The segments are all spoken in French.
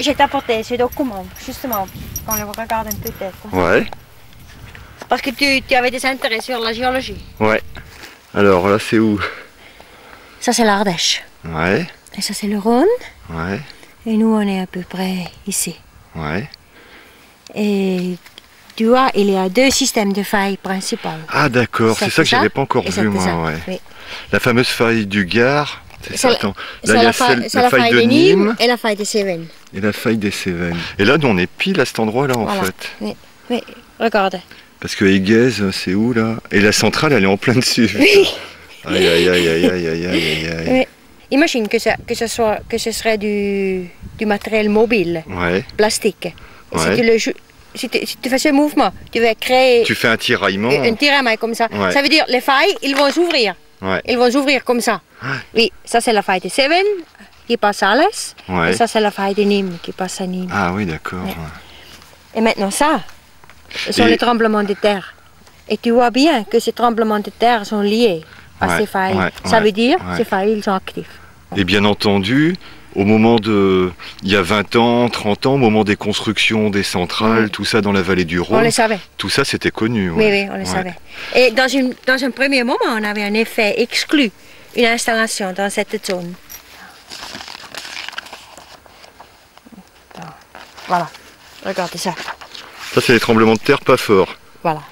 j'ai apporté ce document, justement, quand on le regarde un peu peut-être. Ouais. Parce que tu avais des intérêts sur la géologie. Ouais. Alors là, c'est où? Ça, c'est l'Ardèche. Ouais. Et ça, c'est le Rhône. Ouais. Et nous, on est à peu près ici. Ouais. Et tu vois, il y a deux systèmes de failles principales. Ah d'accord, c'est ça que j'avais pas encore vu moi. Ouais. Oui. La fameuse faille du Gard. C'est ça, attends. Là, il y a la faille de Nîmes et la faille des Cévennes. Et la faille des Cévennes. Et là, nous, on est pile à cet endroit-là, en Voilà. fait. Oui, oui, regarde. Parce que Aiguez, c'est où, là? Et la centrale, elle est en plein dessus. Oui. Aïe, aïe, aïe, aïe, aïe, aïe, aïe, aïe. Oui. Imagine que ce serait du matériel mobile, Ouais. plastique. Ouais. Si tu fais ce mouvement, tu vas créer Tu fais un tiraillement. un tiraillement comme ça. Ouais. Ça veut dire les failles, ils vont s'ouvrir. Ouais. Ils vont s'ouvrir comme ça. Ouais. Oui, ça c'est la faille de Cévennes qui passe à l'est. Ouais. Et ça c'est la faille de Nîmes qui passe à Nîmes. Ah oui, d'accord. Ouais. Et maintenant ça, ce sont les tremblements de terre. Et tu vois bien que ces tremblements de terre sont liés à ces failles. Ça veut dire que ces failles, ils sont actifs. Et bien entendu, au moment de... Il y a 20 ans, 30 ans, au moment des constructions des centrales, tout ça dans la vallée du Rhône. On le savait. Tout ça, c'était connu. Oui, oui, on le savait. Et dans un premier moment, on avait en effet exclu une installation dans cette zone. Voilà, regardez ça. Ça, c'est des tremblements de terre pas forts. Voilà.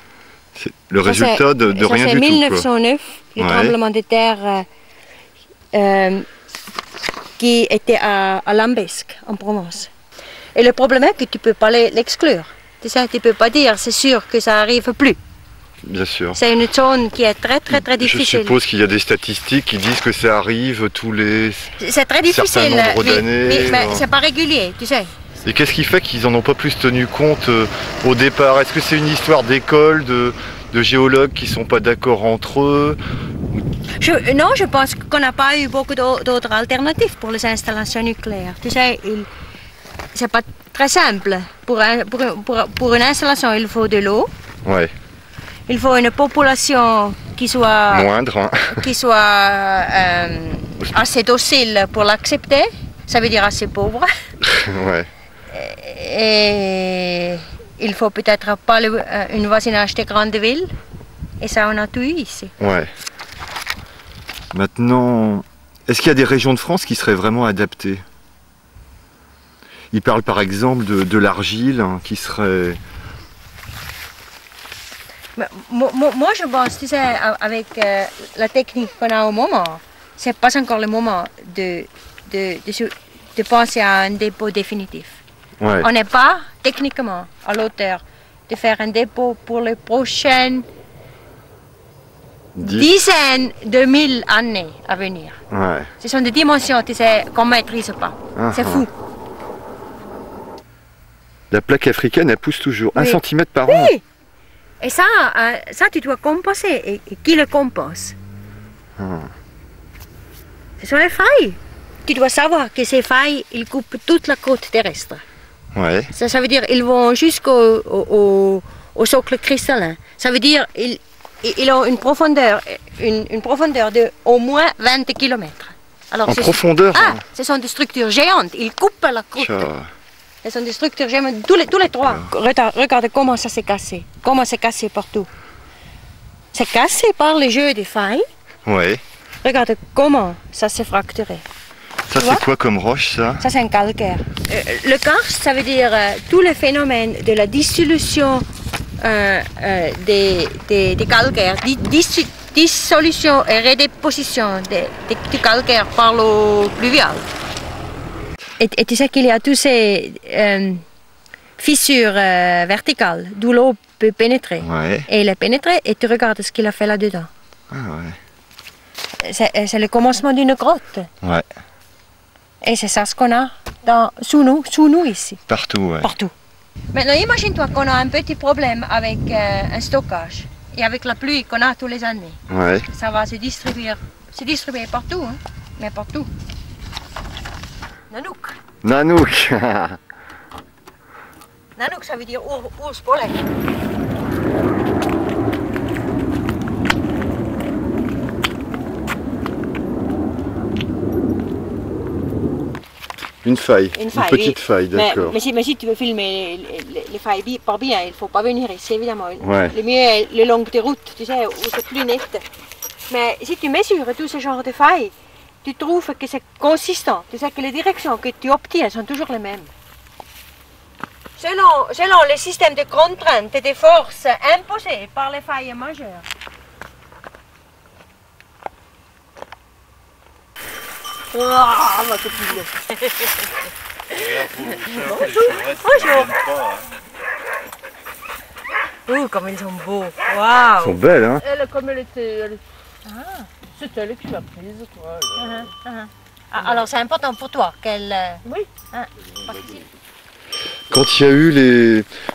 C'est le résultat de rien du tout. C'est 1909, le tremblement de terre qui était à Lambesc, en Provence. Et le problème est que tu ne peux pas l'exclure. Tu ne peux pas dire, c'est sûr que ça n'arrive plus. Bien sûr. C'est une zone qui est très difficile. Je suppose qu'il y a des statistiques qui disent que ça arrive tous les C'est très difficile, certain nombre d'années. mais c'est pas régulier, tu sais. Et qu'est-ce qui fait qu'ils n'en ont pas plus tenu compte au départ? Est-ce que c'est une histoire d'école, de géologues qui ne sont pas d'accord entre eux? Non, je pense qu'on n'a pas eu beaucoup d'autres alternatives pour les installations nucléaires. Tu sais, c'est pas très simple. Pour une installation, il faut de l'eau. Ouais. Il faut une population qui soit moindre, hein. Qui soit assez docile pour l'accepter. Ça veut dire assez pauvre. Ouais. Et il faut peut-être pas un voisinage de grandes villes. Et ça, on a tout eu ici. Ouais. Maintenant, est-ce qu'il y a des régions de France qui seraient vraiment adaptées? Il parle par exemple de l'argile hein, qui serait... Moi, je pense, tu sais, avec la technique qu'on a au moment, c'est pas encore le moment de penser à un dépôt définitif. Ouais. On n'est pas techniquement à l'auteur de faire un dépôt pour les prochaines dizaines de mille années à venir. Ouais. Ce sont des dimensions, tu sais, qu'on ne maîtrise pas. C'est fou. La plaque africaine, elle pousse toujours 1 cm par an. Oui. Et ça, tu dois compenser. Et qui le compense? Ce sont les failles. Tu dois savoir que ces failles, ils coupent toute la côte terrestre. Ouais. Ça veut dire qu'ils vont jusqu'au socle cristallin. Ça veut dire qu'ils ont une profondeur de au moins 20 km. Alors, en profondeur? Ce sont des structures géantes. Ils coupent la côte. Ce sont des structures géantes, tous les trois. Regarde comment ça s'est cassé. Comment c'est cassé partout. C'est cassé par le jeu des failles. Ouais. Regarde comment ça s'est fracturé. Ça, c'est quoi comme roche, ça? Ça, c'est un calcaire. Le karst, ça veut dire tous les phénomènes de la dissolution des calcaires, dissolution et redéposition du calcaire par l'eau pluviale. Et tu sais qu'il y a tous ces fissures verticales d'où l'eau peut pénétrer. Ouais. Et elle est pénétrée et tu regardes ce qu'il a fait là-dedans. Ah ouais. C'est le commencement d'une grotte. Ouais. Et c'est ça ce qu'on a sous nous ici. Partout, ouais. Partout. Maintenant, imagine-toi qu'on a un petit problème avec un stockage. Et avec la pluie qu'on a tous les années. Ouais. Ça va se distribuer partout, hein, mais partout. Nanook. Nanook. Nanook, ça veut dire ours polaire. Une faille, Une une faille, petite oui. faille, d'accord. Mais si tu veux filmer les failles par bien, il ne faut pas venir ici, évidemment. Ouais. Le mieux est le long des routes, tu sais, où c'est plus net. Mais si tu mesures tout ce genre de failles, tu trouves que c'est consistant. Tu sais que les directions que tu obtiens sont toujours les mêmes. Selon le système de contraintes et des forces imposées par les failles majeures. Waouh, ma copine. Bonjour. Oh, comme ils sont beaux. Elles Waouh. sont belles, hein? Elle, comme elle était... C'est elle qui l'a prise, toi. Alors c'est important pour toi qu'elle Oui. participe. Quand il y a eu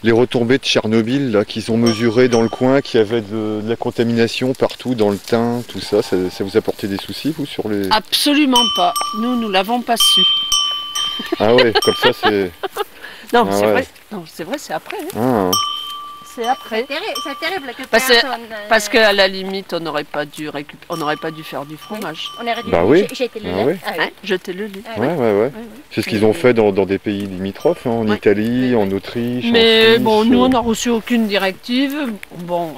les retombées de Tchernobyl, là, qu'ils ont mesuré dans le coin, qu'il y avait de la contamination partout dans le thym, tout ça, ça vous a porté des soucis, vous, sur les... Absolument pas. Nous l'avons pas su. Ah ouais, comme ça, c'est... Non, Ah c'est ouais. vrai. Non, c'est vrai, c'est après. Ah, Hein. C'est après. C'est terrible que Parce qu'à la limite, on n'aurait pas dû faire du fromage. On aurait dû Bah oui. jeter le Ah lait. oui. Hein, jeter le lait. ouais. C'est ce qu'ils ont fait dans des pays limitrophes, hein, en Ouais. Italie, Oui. en Autriche, en Mais Suisse. bon, nous, on n'a reçu aucune directive. Bon,